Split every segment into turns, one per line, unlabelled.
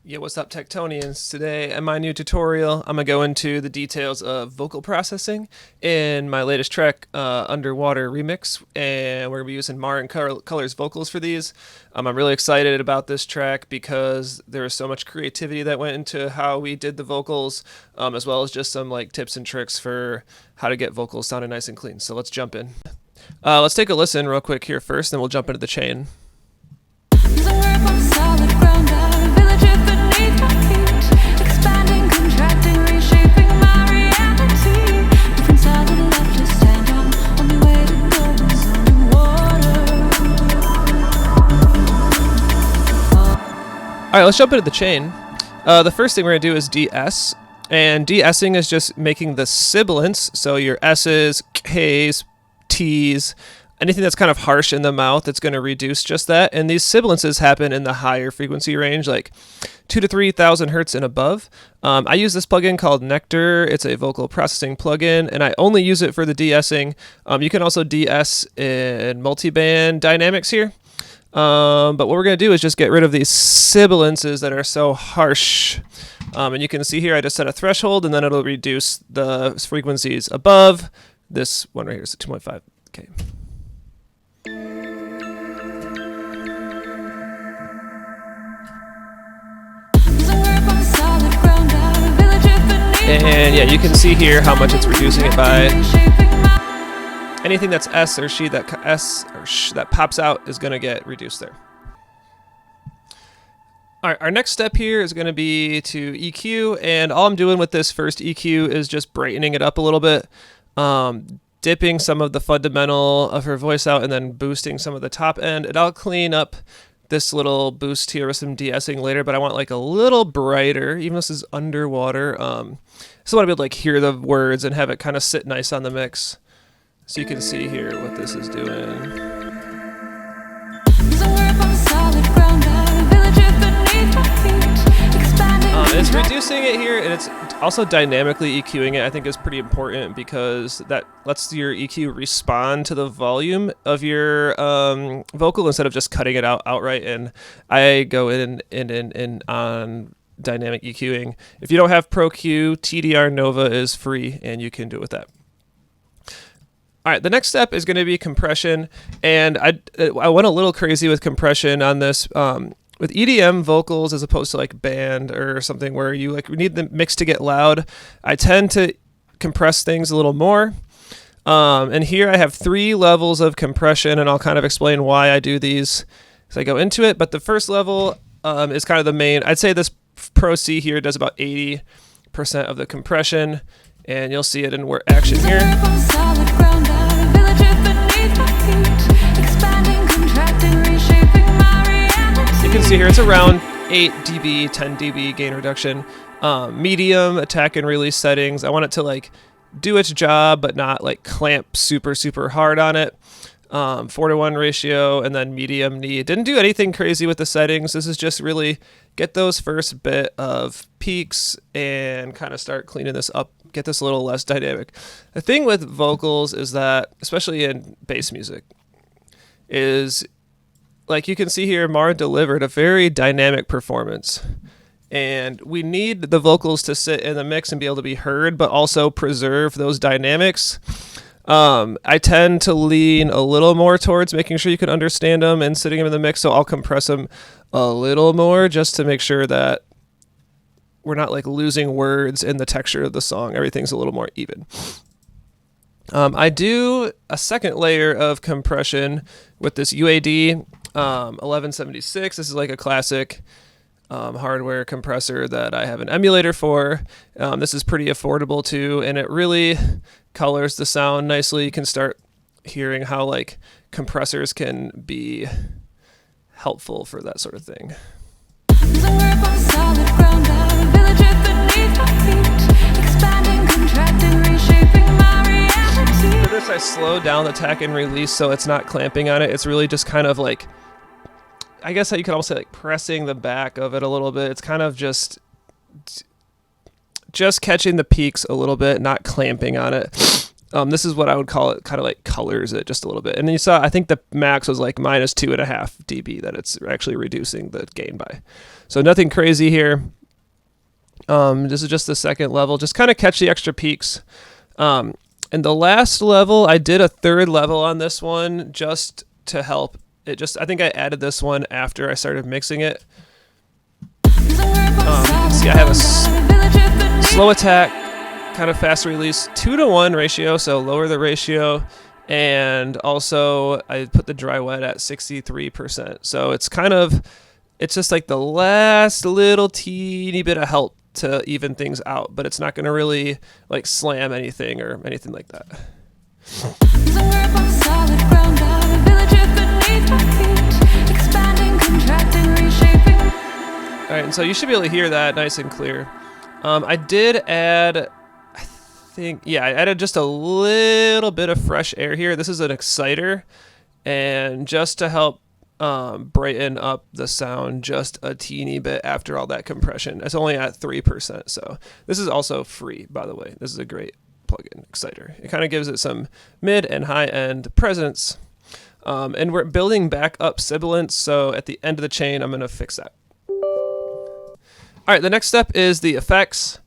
Yo, what's up, Tectonians? Today in my new tutorial, I'm going to go into the details of vocal processing in my latest track, Underwater Remix, and we're going to be using Marincolor's vocals for these. I'm really excited about this track because there was so much creativity that went into how we did the vocals, as well as just some like tips and tricks for how to get vocals sounding nice and clean. So let's jump in. Let's take a listen real quick here first, then we'll jump into the chain. Alright, let's jump into the chain. The first thing we're going to do is de-ess, and de-essing is just making the sibilants, so your S's, K's, T's, anything that's kind of harsh in the mouth, it's going to reduce just that. And these sibilances happen in the higher frequency range, like 2,000 to 3,000 hertz and above. I use this plugin called Nectar. It's a vocal processing plugin, and I only use it for the de-essing. You can also de-ess in multiband dynamics here. But what we're going to do is just get rid of these sibilances that are so harsh. And you can see here I just set a threshold, and then it'll reduce the frequencies above. This one right here is a 2.5. Okay. And yeah, you can see here how much it's reducing it by. Anything that's S or sh that pops out is going to get reduced there. All right, our next step here is going to be to EQ, and all I'm doing with this first EQ is just brightening it up a little bit, dipping some of the fundamental of her voice out, and then boosting some of the top end. And I'll clean up this little boost here with some de-essing later, but I want like a little brighter, even though this is underwater. So I want to be able to like hear the words and have it kind of sit nice on the mix. So you can see here what this is doing. It's reducing it here, and it's also dynamically EQing it. I think is pretty important because that lets your EQ respond to the volume of your vocal instead of just cutting it out outright. And I go in on dynamic EQing. If you don't have Pro Q, TDR Nova is free, and you can do it with that. All right, the next step is going to be compression, and I went a little crazy with compression on this. With EDM vocals, as opposed to like band or something where you like need the mix to get loud, I tend to compress things a little more. And here I have 3 levels of compression, and I'll kind of explain why I do these as I go into it. But the first level is kind of the main. I'd say this Pro C here does about 80% of the compression, and you'll see it in action here. You can see here it's around 8 dB, 10 dB gain reduction. Medium attack and release settings. I want it to like do its job, but not like clamp super hard on it. 4:1 ratio, and then medium knee. Didn't do anything crazy with the settings. This is just really get those first bit of peaks and kind of start cleaning this up, get this a little less dynamic. The thing with vocals is that, especially in bass music, is like you can see here, Mara delivered a very dynamic performance. And we need the vocals to sit in the mix and be able to be heard, but also preserve those dynamics. I tend to lean a little more towards making sure you can understand them and sitting them in the mix, so I'll compress them a little more just to make sure that we're not like losing words in the texture of the song. Everything's a little more even. I do a second layer of compression with this UAD 1176. This is like a classic hardware compressor that I have an emulator for. This is pretty affordable too, and it really colors the sound nicely. You can start hearing how like compressors can be helpful for that sort of thing. For this, I slowed down the attack and release so it's not clamping on it. It's really just kind of like, I guess you could almost say like pressing the back of it a little bit. It's kind of just catching the peaks a little bit, not clamping on it. This is what I would call it, kind of like colors it just a little bit. And then you saw, I think the max was like minus 2.5 dB that it's actually reducing the gain by. So nothing crazy here. This is just the second level. Just kind of catch the extra peaks. And the last level, I did a third level on this one just to help. I think I added this one after I started mixing it. You can see I have a slow attack, kind of fast release, 2-to-1 ratio, so lower the ratio, and also I put the dry wet at 63%. So it's just like the last little teeny bit of help to even things out, but it's not going to really like slam anything or anything like that. All right, and so you should be able to hear that nice and clear. I did add, I added just a little bit of fresh air here. This is an exciter, and just to help brighten up the sound just a teeny bit after all that compression. It's only at 3%, so this is also free, by the way. This is a great plugin exciter. It kind of gives it some mid and high end presence, and we're building back up sibilance, so at the end of the chain I'm going to fix that. All right, the next step is the effects.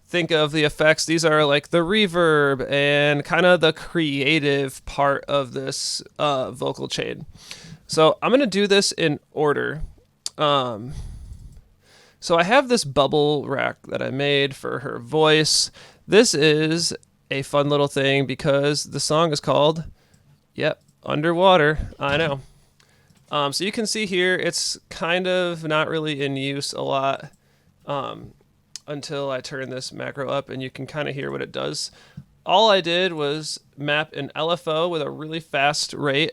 Think of the effects. These are like the reverb and kind of the creative part of this vocal chain. So I'm going to do this in order. So I have this bubble rack that I made for her voice. This is a fun little thing because the song is called, Underwater. I know. So you can see here, it's kind of not really in use a lot. Until I turn this macro up, and you can kind of hear what it does. All I did was map an LFO with a really fast rate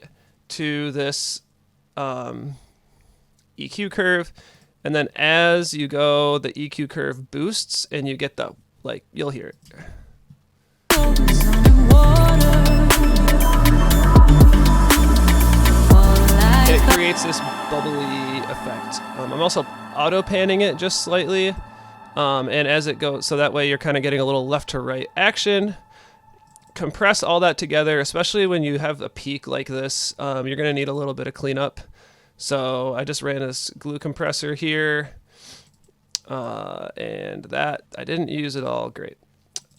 to this EQ curve, and then as you go, the EQ curve boosts, and you get the, like, you'll hear it. It creates this bubbly effect. I'm also auto panning it just slightly. And as it goes, so that way you're kind of getting a little left to right action. Compress all that together, especially when you have a peak like this. You're going to need a little bit of cleanup. So I just ran this glue compressor here. And that, I didn't use it all. Great.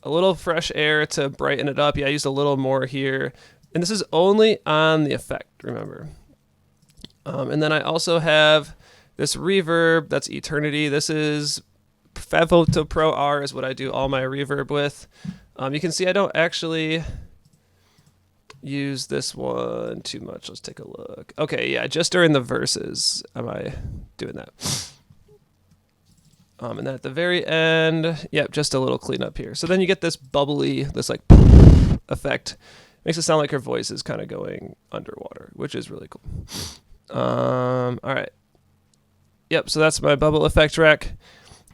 A little fresh air to brighten it up. Yeah, I used a little more here. And this is only on the effect, remember. And then I also have this reverb, that's Eternity. This is FabFilter Pro R is what I do all my reverb with. You can see I don't actually use this one too much. Let's take a look. Okay, yeah, just during the verses am I doing that. And then at the very end, just a little cleanup here. So then you get this bubbly, this like effect. Makes it sound like her voice is kind of going underwater, which is really cool. All right. So that's my bubble effect rack.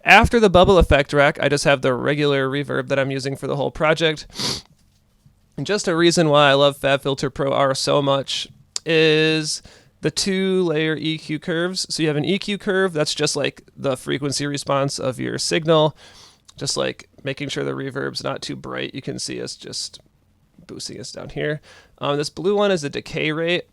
After the bubble effect rack, I just have the regular reverb that I'm using for the whole project. And just a reason why I love FabFilter Pro R so much is the 2-layer EQ curves. So you have an EQ curve that's just like the frequency response of your signal, just like making sure the reverb's not too bright. You can see us just boosting us down here. This blue one is the decay rate.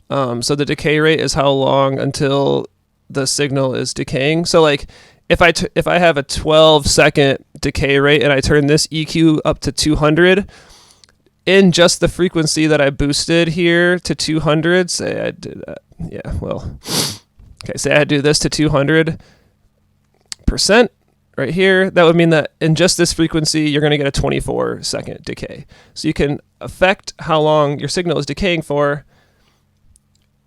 So the decay rate is how long until the signal is decaying. So like if I have a 12-second decay rate and I turn this EQ up to 200, in just the frequency that I boosted here to 200, say I did that, say I do this to 200% right here, that would mean that in just this frequency, you're going to get a 24-second decay. So you can affect how long your signal is decaying for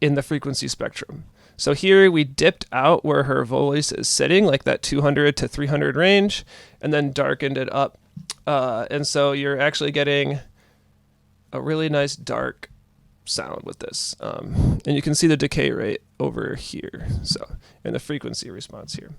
in the frequency spectrum. So here we dipped out where her voice is sitting, like that 200 to 300 range, and then darkened it up. And so you're actually getting a really nice dark sound with this. And you can see the decay rate over here, so in the frequency response here.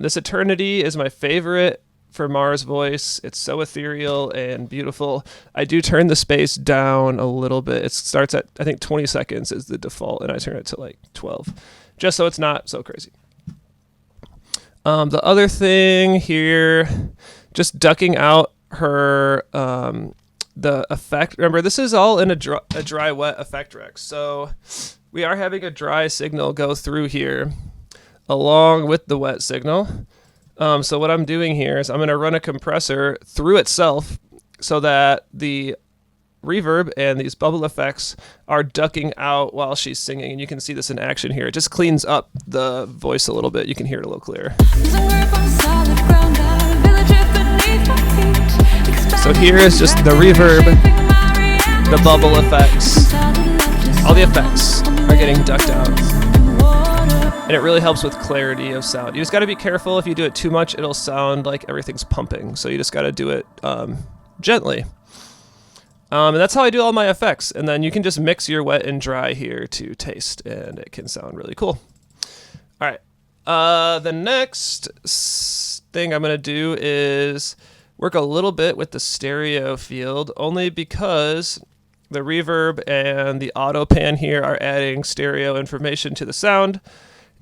This Eternity is my favorite for Mars voice. It's so ethereal and beautiful. I do turn the space down a little bit. It starts at, I think 20 seconds is the default, and I turn it to like 12, just so it's not so crazy. The other thing here, just ducking out her the effect. Remember, this is all in a dry wet effect rec. So we are having a dry signal go through here along with the wet signal. So what I'm doing here is I'm going to run a compressor through itself so that the reverb and these bubble effects are ducking out while she's singing. And you can see this in action here. It just cleans up the voice a little bit. You can hear it a little clearer. So here is just the reverb, the bubble effects, all the effects are getting ducked out. And it really helps with clarity of sound. You just got to be careful. If you do it too much, it'll sound like everything's pumping. So you just got to do it gently. And that's how I do all my effects. And then you can just mix your wet and dry here to taste, and it can sound really cool. All right. The next thing I'm going to do is work a little bit with the stereo field, only because the reverb and the auto pan here are adding stereo information to the sound,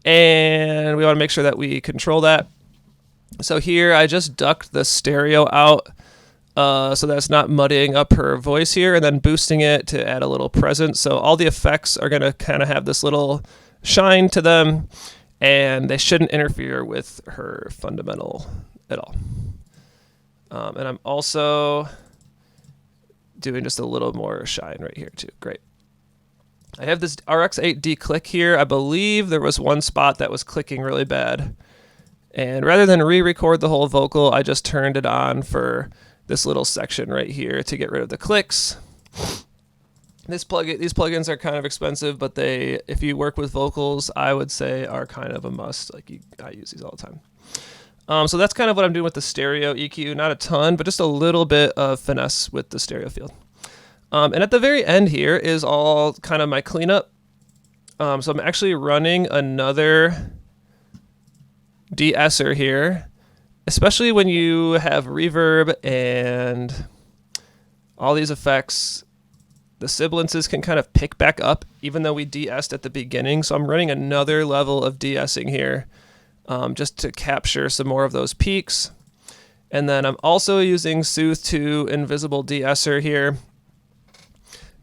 and we want to make sure that we control that. So here I just ducked the stereo out so that's not muddying up her voice here, and then boosting it to add a little presence. So all the effects are going to kind of have this little shine to them, and they shouldn't interfere with her fundamental at all. And I'm also doing just a little more shine right here too. Great. I have this RX8D click here. I believe there was one spot that was clicking really bad. And rather than re-record the whole vocal, I just turned it on for this little section right here to get rid of the clicks. These plugins are kind of expensive, but if you work with vocals, I would say are kind of a must. I use these all the time. So that's kind of what I'm doing with the stereo EQ. Not a ton, but just a little bit of finesse with the stereo field. And at the very end here is all kind of my cleanup. So I'm actually running another de-esser here, especially when you have reverb and all these effects. The sibilances can kind of pick back up, even though we de-essed at the beginning. So I'm running another level of de-essing here. Just to capture some more of those peaks. And then I'm also using Soothe 2 Invisible De-Esser here,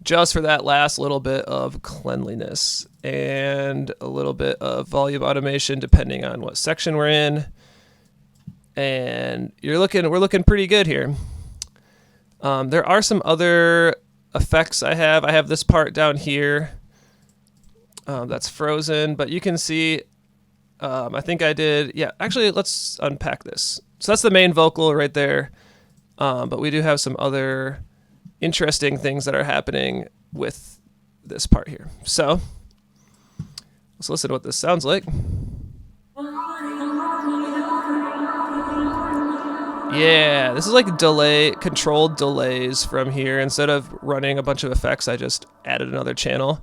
just for that last little bit of cleanliness and a little bit of volume automation, depending on what section we're in. And we're looking pretty good here. There are some other effects I have. I have this part down here that's frozen, but you can see I think I did, yeah, actually, let's unpack this. So that's the main vocal right there, but we do have some other interesting things that are happening with this part here. So let's listen to what this sounds like. Yeah, this is like controlled delays from here. Instead of running a bunch of effects, I just added another channel.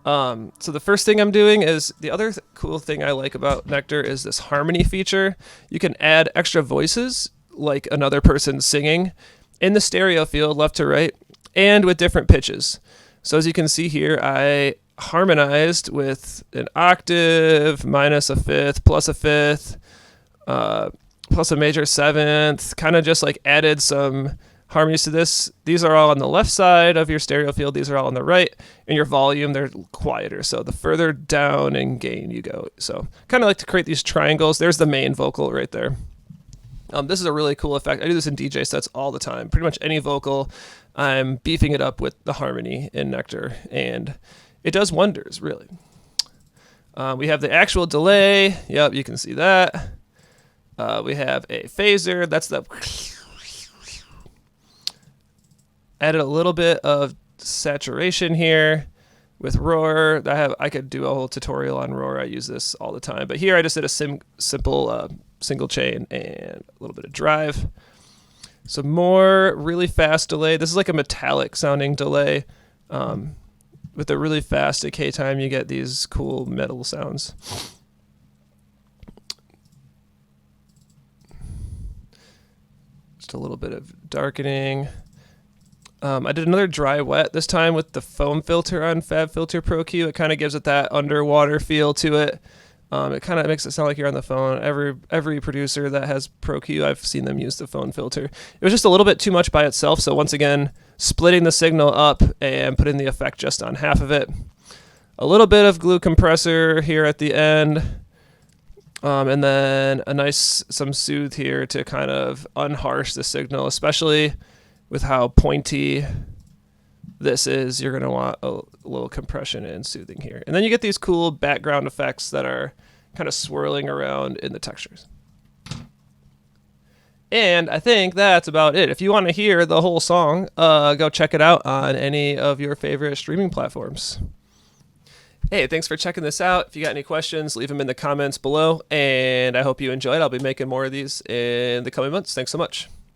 So the first thing I'm doing is, the other cool thing I like about Nectar is this harmony feature. You can add extra voices, like another person singing, in the stereo field left to right, and with different pitches. So as you can see here, I harmonized with an octave, minus a fifth, plus a fifth, plus a major seventh, kind of just like added some harmonies to this. These are all on the left side of your stereo field. These are all on the right. And your volume, they're quieter. So the further down in gain you go. So kind of like to create these triangles. There's the main vocal right there. This is a really cool effect. I do this in DJ sets all the time. Pretty much any vocal, I'm beefing it up with the harmony in Nectar. And it does wonders, really. We have the actual delay. Yep, you can see that. We have a phaser. That's the... Added a little bit of saturation here with roar. I could do a whole tutorial on roar. I use this all the time. But here I just did a simple single chain and a little bit of drive. So more really fast delay. This is like a metallic sounding delay. With a really fast decay time, you get these cool metal sounds. Just a little bit of darkening. I did another dry wet this time with the foam filter on FabFilter Pro Q. It kind of gives it that underwater feel to it. It kind of makes it sound like you're on the phone. Every producer that has Pro Q, I've seen them use the phone filter. It was just a little bit too much by itself. So once again, splitting the signal up and putting the effect just on half of it. A little bit of glue compressor here at the end. And then some soothe here to kind of unharsh the signal, especially with how pointy this is. You're going to want a little compression and soothing here. And then you get these cool background effects that are kind of swirling around in the textures. And I think that's about it. If you want to hear the whole song, go check it out on any of your favorite streaming platforms. Hey, thanks for checking this out. If you got any questions, leave them in the comments below. And I hope you enjoyed. I'll be making more of these in the coming months. Thanks so much.